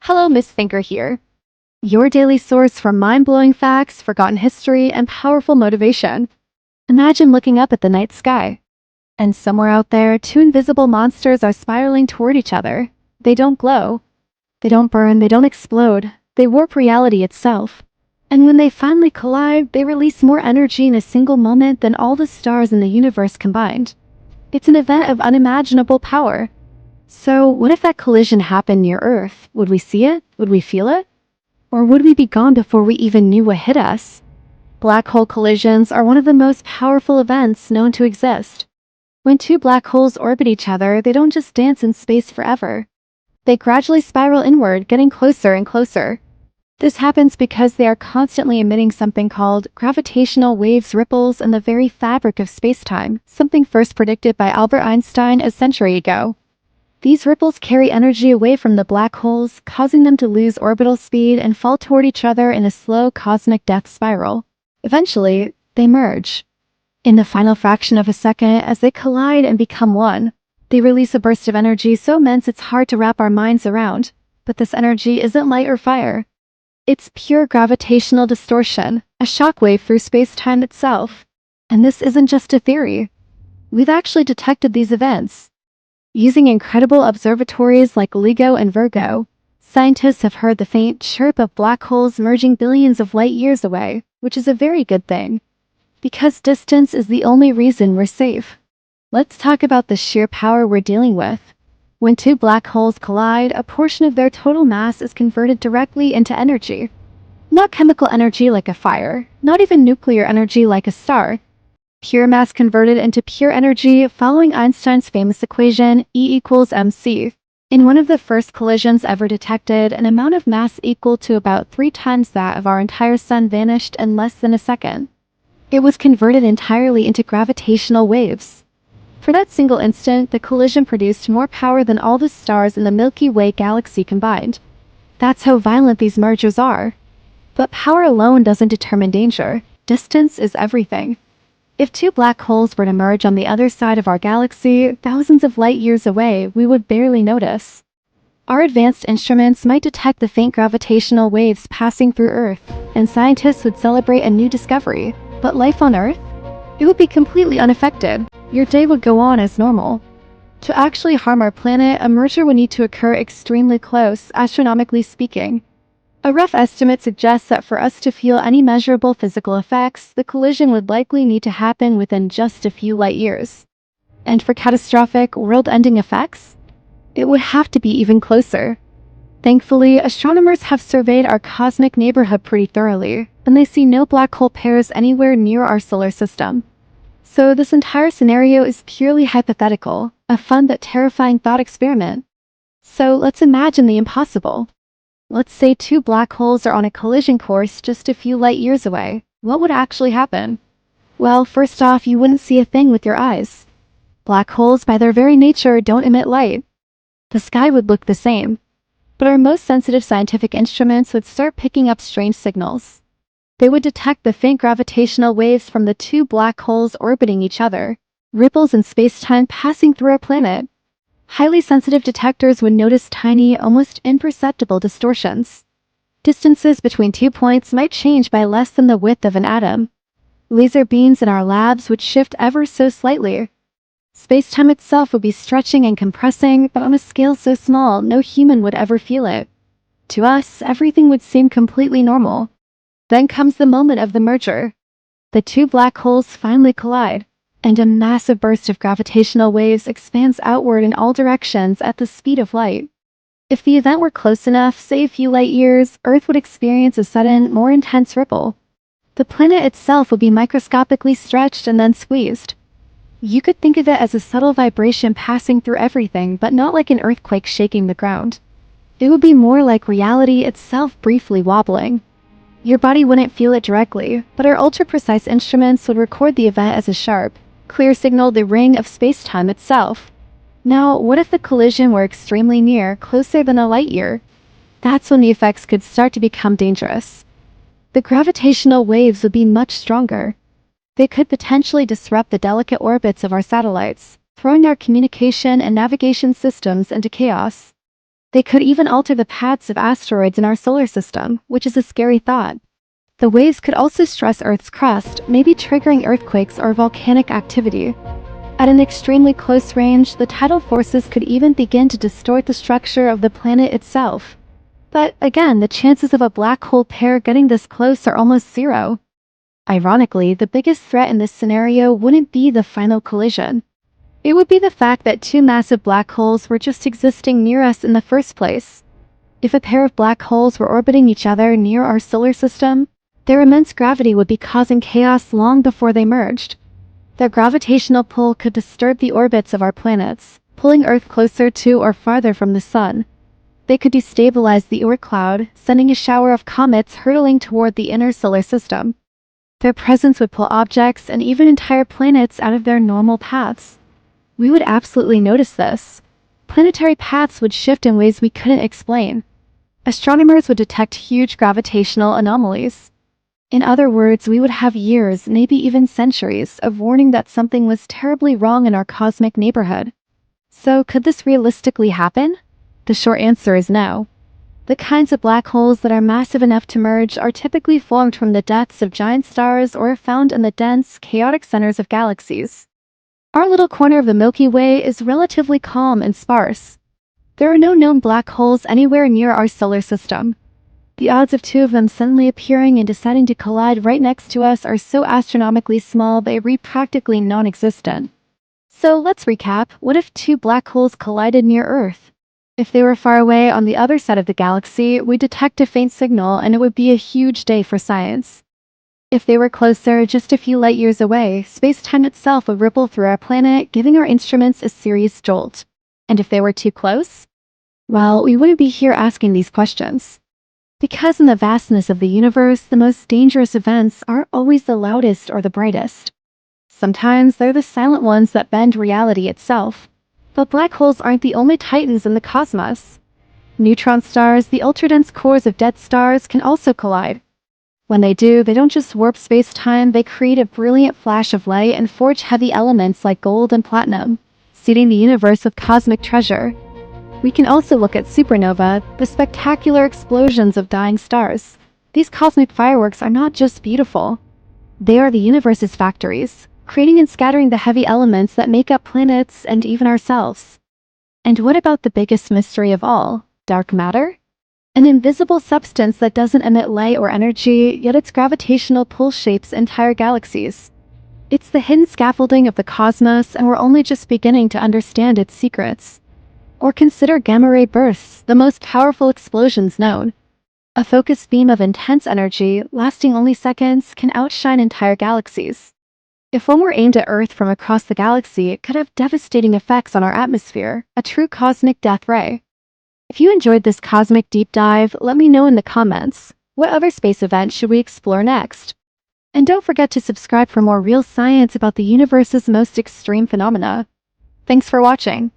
Hello, Miss Thinker here. Your daily source for mind-blowing facts, forgotten history, and powerful motivation. Imagine looking up at the night sky. And somewhere out there, two invisible monsters are spiraling toward each other. They don't glow. They don't burn, they don't explode. They warp reality itself. And when they finally collide, they release more energy in a single moment than all the stars in the universe combined. It's an event of unimaginable power. So, what if that collision happened near Earth? Would we see it? Would we feel it? Or would we be gone before we even knew what hit us? Black hole collisions are one of the most powerful events known to exist. When two black holes orbit each other, they don't just dance in space forever. They gradually spiral inward, getting closer and closer. This happens because they are constantly emitting something called gravitational waves ripples in the very fabric of space-time, something first predicted by Albert Einstein a century ago. These ripples carry energy away from the black holes, causing them to lose orbital speed and fall toward each other in a slow cosmic death spiral. Eventually, they merge. In the final fraction of a second, as they collide and become one, they release a burst of energy so immense it's hard to wrap our minds around. But this energy isn't light or fire. It's pure gravitational distortion, a shockwave through space-time itself. And this isn't just a theory. We've actually detected these events. Using incredible observatories like LIGO and Virgo, scientists have heard the faint chirp of black holes merging billions of light years away, which is a very good thing. Because distance is the only reason we're safe. Let's talk about the sheer power we're dealing with. When two black holes collide, a portion of their total mass is converted directly into energy. Not chemical energy like a fire, not even nuclear energy like a star. Pure mass converted into pure energy following Einstein's famous equation E=mc. In one of the first collisions ever detected, an amount of mass equal to about 3 times that of our entire sun vanished in less than a second. It was converted entirely into gravitational waves. For that single instant, the collision produced more power than all the stars in the Milky Way galaxy combined. That's how violent these mergers are. But power alone doesn't determine danger. Distance is everything. If two black holes were to merge on the other side of our galaxy, thousands of light years away, we would barely notice. Our advanced instruments might detect the faint gravitational waves passing through Earth, and scientists would celebrate a new discovery. But life on Earth? It would be completely unaffected. Your day would go on as normal. To actually harm our planet, a merger would need to occur extremely close, astronomically speaking. A rough estimate suggests that for us to feel any measurable physical effects, the collision would likely need to happen within just a few light years. And for catastrophic, world-ending effects, it would have to be even closer. Thankfully, astronomers have surveyed our cosmic neighborhood pretty thoroughly, and they see no black hole pairs anywhere near our solar system. So this entire scenario is purely hypothetical, a fun but terrifying thought experiment. So let's imagine the impossible. Let's say two black holes are on a collision course just a few light years away. What would actually happen? Well, first off, you wouldn't see a thing with your eyes. Black holes, by their very nature, don't emit light. The sky would look the same. But our most sensitive scientific instruments would start picking up strange signals. They would detect the faint gravitational waves from the two black holes orbiting each other, ripples in space-time passing through our planet. Highly sensitive detectors would notice tiny, almost imperceptible distortions. Distances between 2 points might change by less than the width of an atom. Laser beams in our labs would shift ever so slightly. Space-time itself would be stretching and compressing, but on a scale so small, no human would ever feel it. To us, everything would seem completely normal. Then comes the moment of the merger. The two black holes finally collide, and a massive burst of gravitational waves expands outward in all directions at the speed of light. If the event were close enough, say a few light years, Earth would experience a sudden, more intense ripple. The planet itself would be microscopically stretched and then squeezed. You could think of it as a subtle vibration passing through everything, but not like an earthquake shaking the ground. It would be more like reality itself briefly wobbling. Your body wouldn't feel it directly, but our ultra-precise instruments would record the event as a sharp, clear signal, the ring of space-time itself. Now, what if the collision were extremely near, closer than a light year? That's when the effects could start to become dangerous. The gravitational waves would be much stronger. They could potentially disrupt the delicate orbits of our satellites, throwing our communication and navigation systems into chaos. They could even alter the paths of asteroids in our solar system, which is a scary thought. The waves could also stress Earth's crust, maybe triggering earthquakes or volcanic activity. At an extremely close range, the tidal forces could even begin to distort the structure of the planet itself. But again, the chances of a black hole pair getting this close are almost zero. Ironically, the biggest threat in this scenario wouldn't be the final collision. It would be the fact that two massive black holes were just existing near us in the first place. If a pair of black holes were orbiting each other near our solar system, their immense gravity would be causing chaos long before they merged. Their gravitational pull could disturb the orbits of our planets, pulling Earth closer to or farther from the Sun. They could destabilize the Oort cloud, sending a shower of comets hurtling toward the inner solar system. Their presence would pull objects and even entire planets out of their normal paths. We would absolutely notice this. Planetary paths would shift in ways we couldn't explain. Astronomers would detect huge gravitational anomalies. In other words, we would have years, maybe even centuries, of warning that something was terribly wrong in our cosmic neighborhood. So, could this realistically happen? The short answer is no. The kinds of black holes that are massive enough to merge are typically formed from the deaths of giant stars or found in the dense, chaotic centers of galaxies. Our little corner of the Milky Way is relatively calm and sparse. There are no known black holes anywhere near our solar system. The odds of two of them suddenly appearing and deciding to collide right next to us are so astronomically small they're practically non-existent. So let's recap. What if two black holes collided near Earth? If they were far away on the other side of the galaxy, we'd detect a faint signal and it would be a huge day for science. If they were closer, just a few light years away, space-time itself would ripple through our planet, giving our instruments a serious jolt. And if they were too close? Well, we wouldn't be here asking these questions. Because in the vastness of the universe, the most dangerous events aren't always the loudest or the brightest. Sometimes they're the silent ones that bend reality itself. But black holes aren't the only titans in the cosmos. Neutron stars, the ultra-dense cores of dead stars, can also collide. When they do, they don't just warp space-time, they create a brilliant flash of light and forge heavy elements like gold and platinum, seeding the universe with cosmic treasure. We can also look at supernova, the spectacular explosions of dying stars. These cosmic fireworks are not just beautiful. They are the universe's factories, creating and scattering the heavy elements that make up planets and even ourselves. And what about the biggest mystery of all, dark matter? An invisible substance that doesn't emit light or energy, yet its gravitational pull shapes entire galaxies. It's the hidden scaffolding of the cosmos, and we're only just beginning to understand its secrets. Or consider gamma-ray bursts, the most powerful explosions known. A focused beam of intense energy, lasting only seconds, can outshine entire galaxies. If one were aimed at Earth from across the galaxy, it could have devastating effects on our atmosphere, a true cosmic death ray. If you enjoyed this cosmic deep dive, let me know in the comments. What other space event should we explore next? And don't forget to subscribe for more real science about the universe's most extreme phenomena. Thanks for watching.